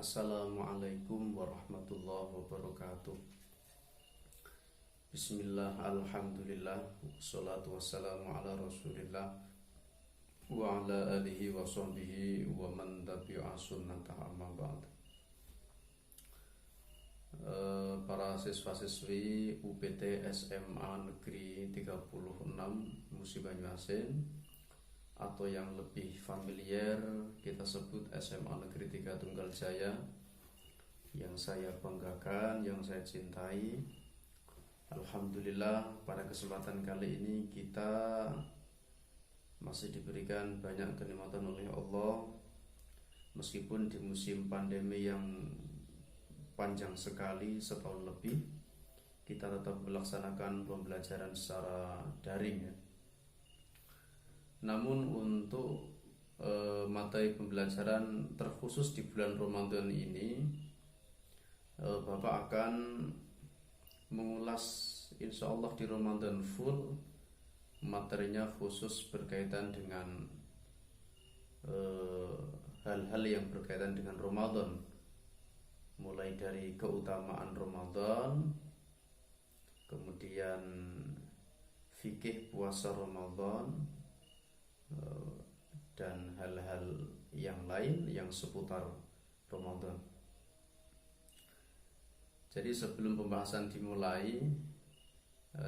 Assalamualaikum warahmatullahi wabarakatuh. Bismillah, alhamdulillah, wassalatu wassalamu ala rasulillah wa ala alihi wa sahbihi wa man tabi'a sunnatah amma ba'd. Para siswa-siswi UPT SMA Negeri 36 Musi Banyuasin, atau yang lebih familiar kita sebut SMA Negeri 3 Tunggaljaya, yang saya banggakan, yang saya cintai. Alhamdulillah, pada kesempatan kali ini kita masih diberikan banyak kenikmatan oleh Allah. Meskipun di musim pandemi yang panjang sekali, setahun lebih, kita tetap melaksanakan pembelajaran secara daring ya. Namun untuk materi pembelajaran terkhusus di bulan Ramadan ini, Bapak akan mengulas insya Allah di Ramadan full. Materinya khusus berkaitan dengan hal-hal yang berkaitan dengan Ramadan, mulai dari keutamaan Ramadan, kemudian fikih puasa Ramadan, dan hal-hal yang lain yang seputar Ramadan. Jadi sebelum pembahasan dimulai,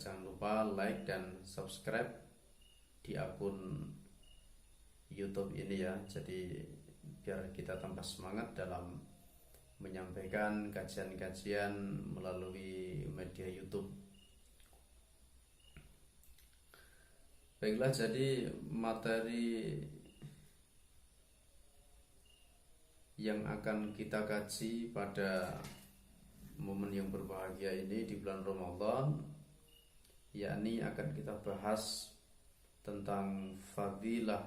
jangan lupa like dan subscribe di akun YouTube ini ya. Jadi biar kita tambah semangat dalam menyampaikan kajian-kajian melalui media YouTube. Baiklah, jadi materi yang akan kita kaji pada momen yang berbahagia ini di bulan Ramadan, yakni akan kita bahas tentang fadilah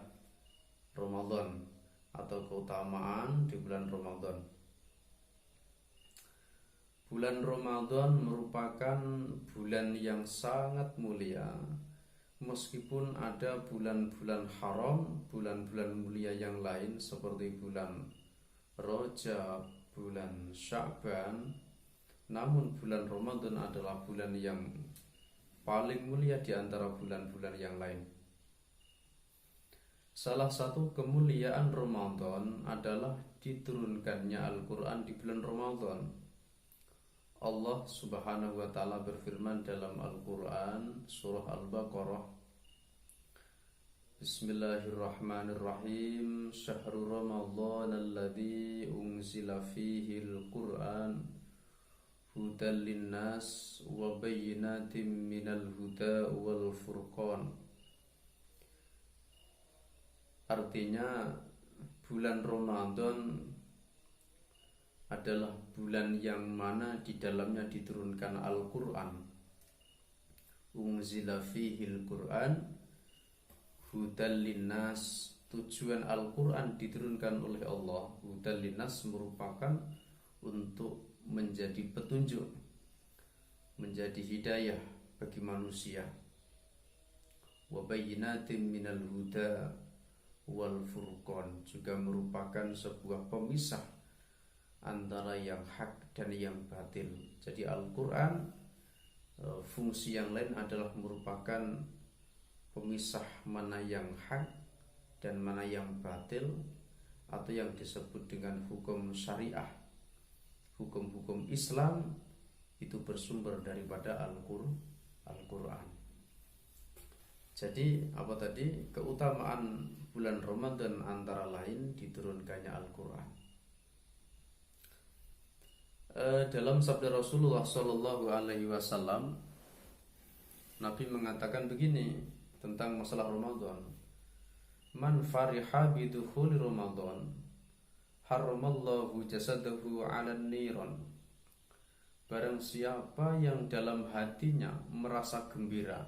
Ramadan atau keutamaan di bulan Ramadan. Bulan Ramadan merupakan bulan yang sangat mulia. Meskipun ada bulan-bulan haram, bulan-bulan mulia yang lain seperti bulan Rajab, bulan Sya'ban, namun bulan Ramadan adalah bulan yang paling mulia di antara bulan-bulan yang lain. Salah satu kemuliaan Ramadan adalah diturunkannya Al-Quran di bulan Ramadan. Allah subhanahu wa ta'ala berfirman dalam Al-Quran surah Al-Baqarah, Bismillahirrahmanirrahim, Syahrul Ramadhan alladhi unzila fihi al-Quran hudan linnas wa bayyinatin minal huda wal furqan. Artinya, bulan Ramadan adalah bulan yang mana di dalamnya diturunkan Al-Quran. Unzila fihil Quran hudan linnas. Tujuan Al-Quran diturunkan oleh Allah, hudan linnas, merupakan untuk menjadi petunjuk, menjadi hidayah bagi manusia. Wa bayyinatin minal huda wal furqan, juga merupakan sebuah pemisah antara yang hak dan yang batil. Jadi Al-Quran fungsi yang lain adalah merupakan pemisah mana yang hak dan mana yang batil, atau yang disebut dengan hukum syariah. Hukum-hukum Islam itu bersumber daripada Al-Quran. Jadi apa tadi? Keutamaan bulan Ramadan antara lain diturunkannya Al-Quran. Dalam sabda Rasulullah Shallallahu Alaihi Wasallam, Nabi mengatakan begini tentang masalah Ramadan: Man fariha bidukhuli Ramadan, haramallahu jasadahu 'alan niran. Barang siapa yang dalam hatinya merasa gembira,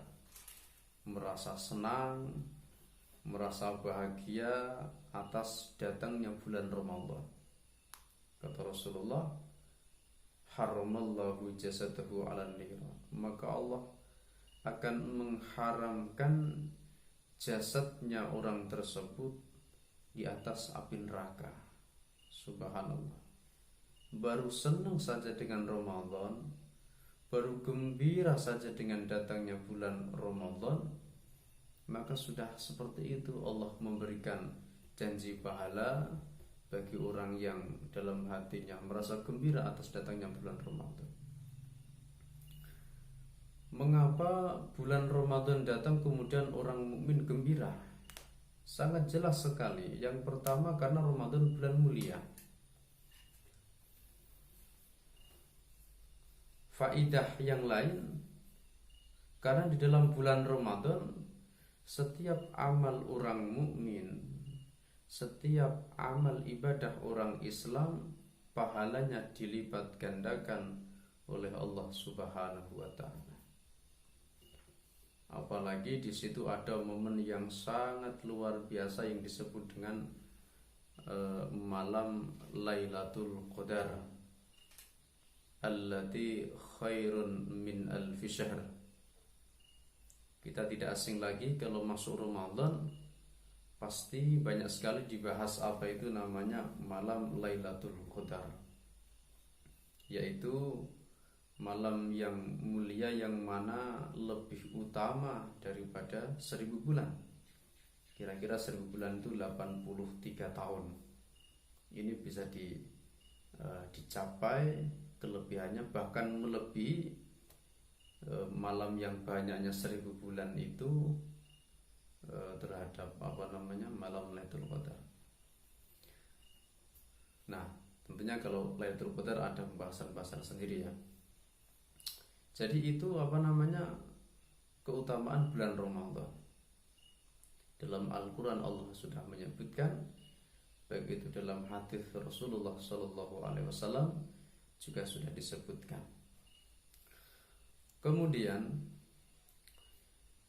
merasa senang, merasa bahagia atas datangnya bulan Ramadan, kata Rasulullah, haramallahu jasadahu 'alan niran, maka Allah akan mengharamkan jasadnya orang tersebut di atas api neraka. Subhanallah. baru senang saja dengan Ramadan, baru gembira saja dengan datangnya bulan Ramadan, maka sudah seperti itu Allah memberikan janji pahala bagi orang yang dalam hatinya merasa gembira atas datangnya bulan Ramadan. Mengapa bulan Ramadan datang kemudian orang mukmin gembira? Sangat jelas sekali. Yang pertama karena Ramadan bulan mulia. Faidah yang lain, karena di dalam bulan Ramadan setiap amal orang mukmin, setiap amal ibadah orang Islam, pahalanya dilipat gandakan oleh Allah Subhanahu wa taala. Apalagi di situ ada momen yang sangat luar biasa yang disebut dengan malam Lailatul Qadar, allati khairun min alfi syahr. Kita tidak asing lagi kalau masuk Ramadan pasti banyak sekali dibahas apa itu namanya malam Lailatul Qadar, yaitu malam yang mulia yang mana lebih utama daripada 1000 bulan. Kira-kira 1000 bulan itu 83 tahun. Ini bisa dicapai, kelebihannya bahkan melebihi malam yang banyaknya 1000 bulan itu terhadap malam Lailatul Qadar. Nah, tentunya kalau Lailatul Qadar ada pembahasan sendiri ya. Jadi itu keutamaan bulan Ramadan. Dalam Al-Quran Allah sudah menyebutkan, baik itu dalam hadis Rasulullah SAW juga sudah disebutkan. Kemudian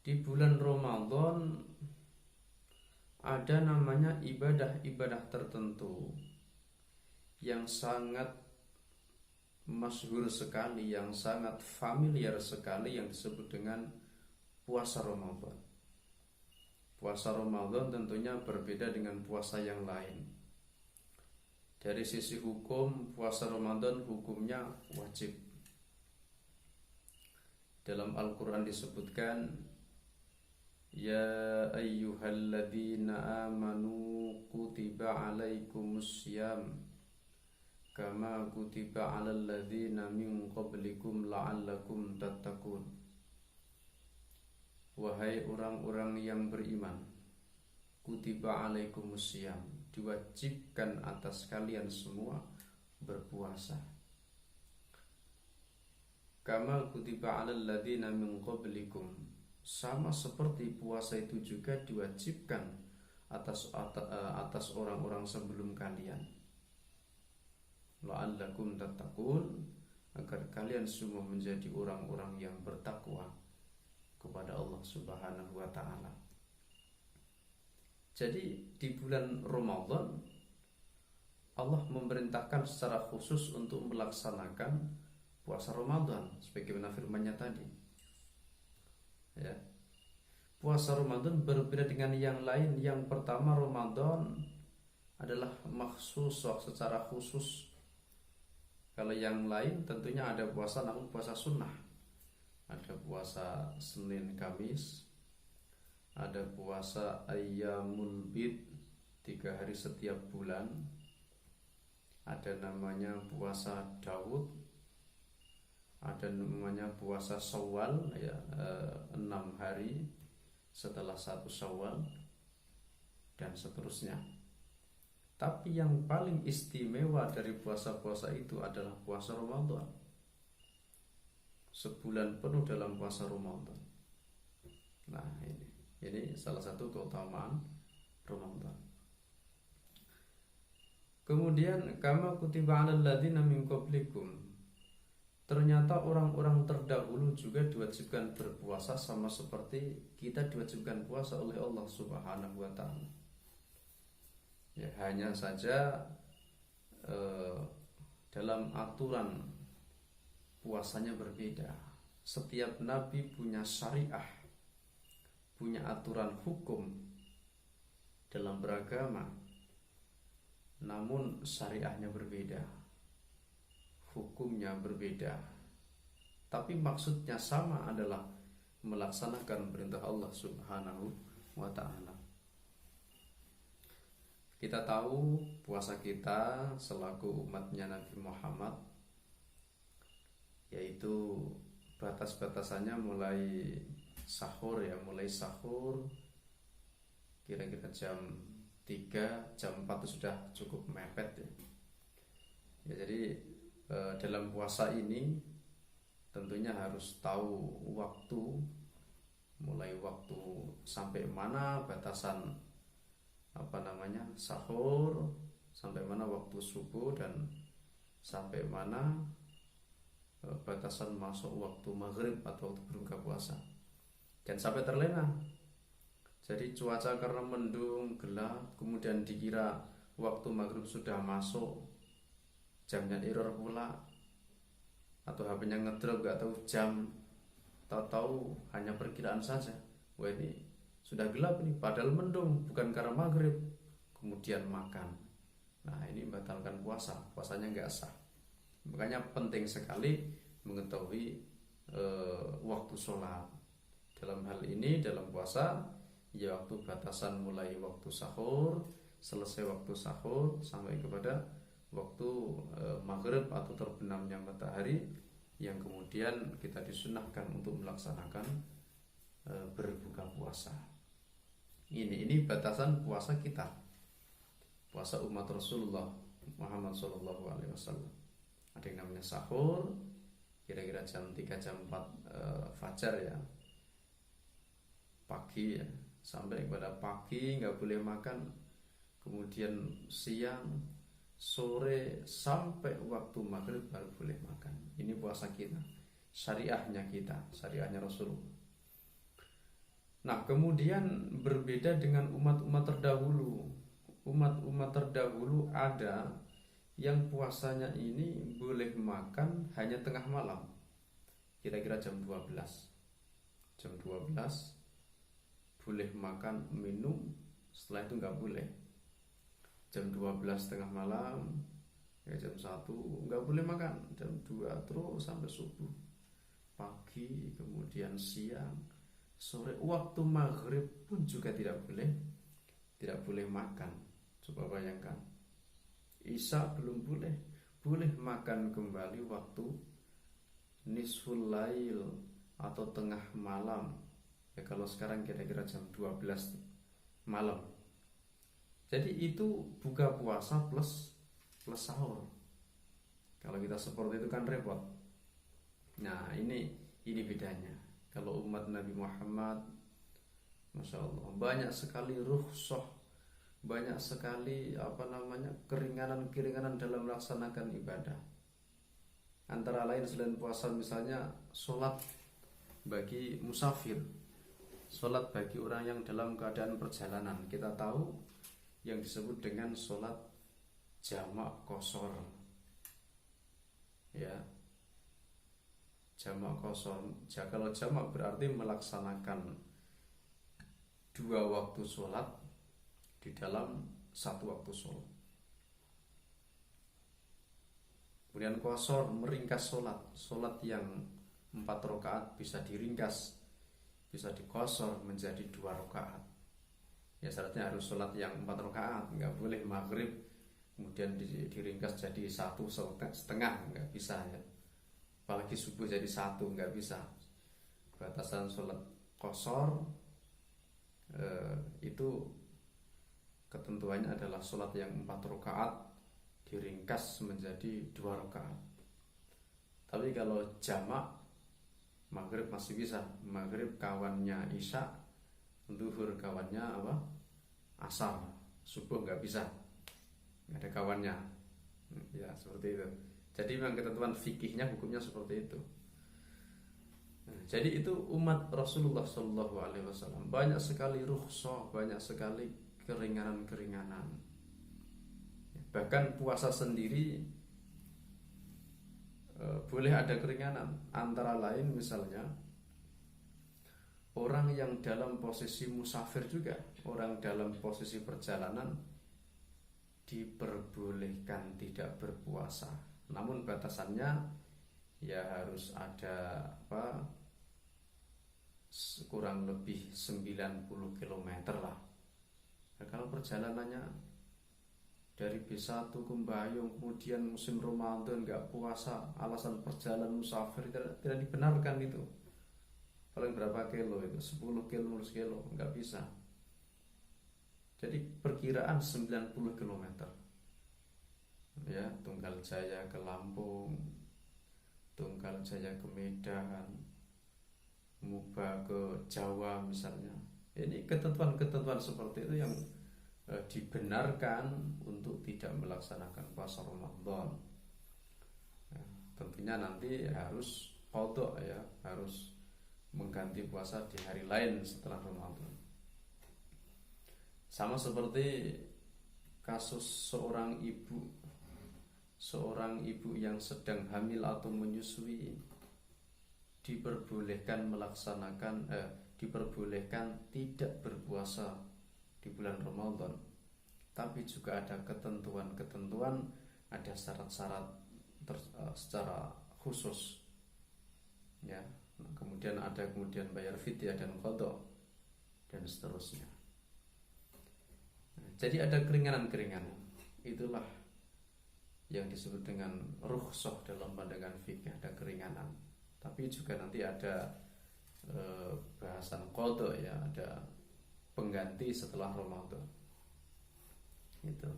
di bulan Ramadan ada namanya ibadah-ibadah tertentu yang sangat masyhur sekali, yang sangat familiar sekali, yang disebut dengan puasa Ramadan. Puasa Ramadan tentunya berbeda dengan puasa yang lain. Dari sisi hukum, puasa Ramadan hukumnya wajib. Dalam Al-Quran disebutkan, ya ayyuhalladzina amanu kutiba alaikumussyam kama kutiba 'alal ladzina min qablikum la'allakum tattaqun. Wahai orang-orang yang beriman, kutiba 'alaikumussyam, diwajibkan atas kalian semua berpuasa. Kama kutiba 'alal ladzina min qablikum, sama seperti puasa itu juga diwajibkan atas orang-orang sebelum kalian. La'allakum tattaqun, agar kalian semua menjadi orang-orang yang bertakwa kepada Allah Subhanahu wa taala. Jadi di bulan Ramadan Allah memerintahkan secara khusus untuk melaksanakan puasa Ramadan sebagaimana firman-Nya tadi. Ya. Puasa Ramadan berbeda dengan yang lain. Yang pertama, Ramadan adalah makhsus secara khusus. Kalau yang lain tentunya ada puasa namun puasa sunnah. Ada puasa Senin Kamis, ada puasa Ayyamul Bid 3 hari setiap bulan, ada namanya puasa Daud, ada namanya puasa Syawal ya, 6 hari setelah 1 Syawal dan seterusnya. Tapi yang paling istimewa dari puasa-puasa itu adalah puasa Ramadan. Sebulan penuh dalam puasa Ramadan. Nah, ini salah satu keutamaan Ramadan. Kemudian kama kutiba 'alal ladzina min qablikum, ternyata orang-orang terdahulu juga diwajibkan berpuasa sama seperti kita diwajibkan puasa oleh Allah Subhanahu wa taala. Ya, hanya saja dalam aturan puasanya berbeda. Setiap nabi punya syariah, punya aturan hukum dalam beragama, namun syariahnya berbeda. hukumnya berbeda, tapi maksudnya sama, adalah melaksanakan perintah Allah Subhanahu wa ta'ala. Kita tahu puasa kita selaku umatnya Nabi Muhammad, yaitu batas-batasannya mulai sahur ya, mulai sahur kira-kira jam 3, jam 4 itu sudah cukup mepet ya. Ya, jadi dalam puasa ini tentunya harus tahu waktu, mulai waktu sampai mana batasan sahur, sampai mana waktu subuh, dan sampai mana batasan masuk waktu maghrib atau waktu berbuka puasa. Jangan sampai terlena. Jadi cuaca karena mendung, gelap, kemudian dikira waktu maghrib sudah masuk, jamnya error pula, atau HP-nya ngedrop gak tahu jam, tahu-tahu hanya perkiraan saja. Wah, ini sudah gelap ini, padahal mendung, bukan karena maghrib, kemudian makan. Nah, ini membatalkan puasa, puasanya nggak sah. Makanya penting sekali mengetahui waktu sholat. Dalam hal ini, dalam puasa, ya waktu batasan mulai waktu sahur, selesai waktu sahur, sampai kepada waktu maghrib atau terbenamnya matahari, yang kemudian kita disunahkan untuk melaksanakan berbuka puasa. Ini batasan puasa kita, puasa umat Rasulullah Muhammad SAW. Ada yang namanya sahur, kira-kira jam 3, jam 4 fajar ya, pagi ya, sampai kepada pagi nggak boleh makan, kemudian siang, sore, sampai waktu maghrib baru boleh makan. Ini puasa kita, syariahnya kita, syariahnya Rasulullah. Nah, kemudian berbeda dengan umat-umat terdahulu. Umat-umat terdahulu ada yang puasanya ini boleh makan hanya tengah malam, kira-kira jam 12. Jam 12 boleh makan, minum, setelah itu nggak boleh. Jam 12 tengah malam, ya jam 1 nggak boleh makan, jam 2 terus sampai subuh, pagi, kemudian siang, sore, waktu maghrib pun juga tidak boleh makan. Coba bayangkan, Isya belum boleh makan kembali waktu nisful lail atau tengah malam. Ya kalau sekarang kira-kira jam 12 malam. Jadi itu buka puasa plus sahur. Kalau kita seperti itu kan repot. Nah, ini bedanya. Kalau umat Nabi Muhammad, Masya Allah, banyak sekali rukhsah, banyak sekali keringanan-keringanan dalam melaksanakan ibadah. Antara lain selain puasa, misalnya sholat bagi musafir, sholat bagi orang yang dalam keadaan perjalanan. Kita tahu yang disebut dengan sholat jamak qashar, ya, jamak qashar. Kalau jamak berarti melaksanakan 2 waktu sholat di dalam 1 waktu sholat. Kemudian qashar, meringkas sholat yang 4 rakaat bisa diringkas, bisa diqashar menjadi 2 rakaat. Ya syaratnya harus sholat yang 4 rakaat, nggak boleh maghrib kemudian diringkas jadi 1,5, nggak bisa ya. Apalagi subuh jadi 1, nggak bisa. Batasan sholat qashar itu ketentuannya adalah sholat yang 4 rakaat diringkas menjadi 2 rakaat. Tapi kalau jamak, maghrib masih bisa, maghrib kawannya isya, zuhur kawannya asar, subuh nggak bisa, nggak ada kawannya, ya seperti itu. Jadi memang ketentuan fikihnya, hukumnya seperti itu. Jadi itu umat Rasulullah SAW, banyak sekali rukhsah, banyak sekali keringanan-keringanan. Bahkan puasa sendiri boleh ada keringanan. Antara lain misalnya orang yang dalam posisi musafir juga, orang dalam posisi perjalanan diperbolehkan tidak berpuasa. namun batasannya ya harus ada kurang lebih 90 km lah. Nah, kalau perjalanannya dari B1 ke Mbayung, kemudian musim Ramadan nggak puasa, alasan perjalanan musafir, tidak dibenarkan itu. Paling berapa kilo itu? 10 kilo, 15 kilo, nggak bisa. Jadi perkiraan 90 km. Ya, Tunggal Jaya ke Lampung, Tunggal Jaya ke Medan, Muba ke Jawa misalnya. Ini ketentuan-ketentuan seperti itu yang dibenarkan untuk tidak melaksanakan puasa Ramadan. Ya, tentunya nanti harus qadha ya, harus mengganti puasa di hari lain setelah Ramadan. Sama seperti kasus seorang ibu yang sedang hamil atau menyusui, diperbolehkan tidak berpuasa di bulan Ramadan, tapi juga ada ketentuan-ketentuan, ada syarat-syarat secara khusus ya. Kemudian bayar fidyah dan qadha dan seterusnya. Jadi ada keringanan-keringanan. Itulah yang disebut dengan rukhsah dalam pandangan fikih, ada keringanan. Tapi juga nanti ada bahasan qadha ya, ada pengganti setelah Ramadan. Gitu.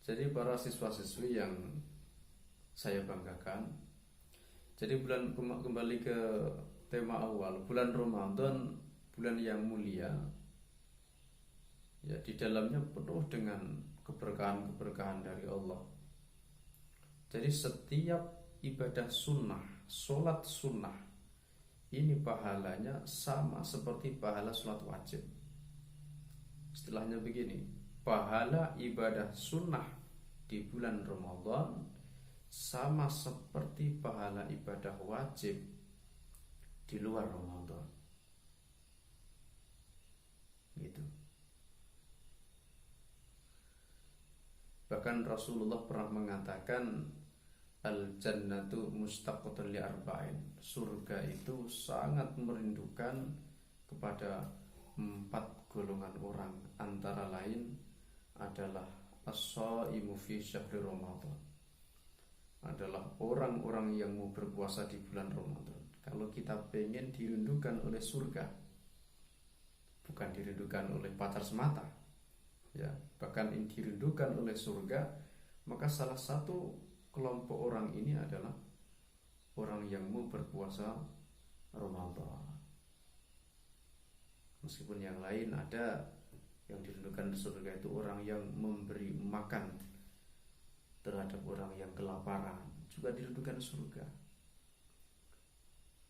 Jadi para siswa-siswi yang saya banggakan, jadi kembali ke tema awal, bulan Ramadan, bulan yang mulia. Ya, di dalamnya penuh dengan keberkahan-keberkahan dari Allah. Jadi setiap ibadah sunnah, sholat sunnah, ini pahalanya sama seperti pahala sholat wajib. Istilahnya begini, pahala ibadah sunnah di bulan Ramadan sama seperti pahala ibadah wajib di luar Ramadan. Gitu. Bahkan Rasulullah pernah mengatakan, al-jannatu mustaqatun li arba'in. Surga itu sangat merindukan kepada 4 golongan orang, antara lain adalah as-shaimu fi syahri Ramadan, adalah orang-orang yang mau berpuasa di bulan Ramadan. Kalau kita pengen dirindukan oleh surga, bukan dirindukan oleh pacar semata ya, bahkan dirindukan oleh surga, maka salah satu kelompok orang ini adalah orang yang mau berpuasa Ramadan. Meskipun yang lain ada yang dirindukan surga itu orang yang memberi makan terhadap orang yang kelaparan, juga dirindukan surga,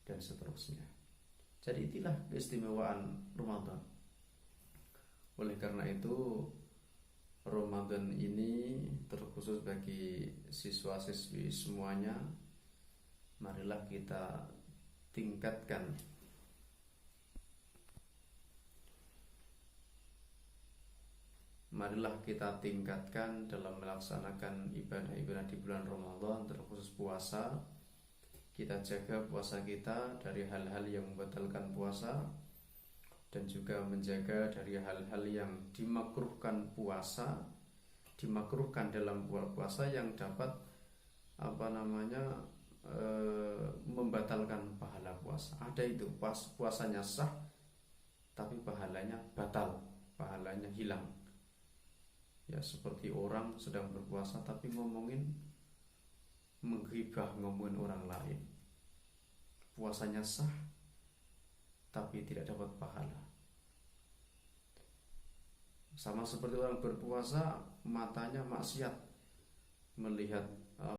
dan seterusnya. Jadi itulah keistimewaan Ramadan. Oleh karena itu, Ramadan ini terkhusus bagi siswa-siswi semuanya. Marilah kita tingkatkan dalam melaksanakan ibadah-ibadah di bulan Ramadan, terkhusus puasa. Kita jaga puasa kita dari hal-hal yang membatalkan puasa, dan juga menjaga dari hal-hal yang dimakruhkan dalam puasa yang dapat membatalkan pahala puasa. Ada itu, puasanya sah tapi pahalanya batal, pahalanya hilang. Ya, seperti orang sedang berpuasa tapi menghibah, ngomongin orang lain. Puasanya sah tapi tidak dapat pahala. Sama seperti orang berpuasa, matanya maksiat, melihat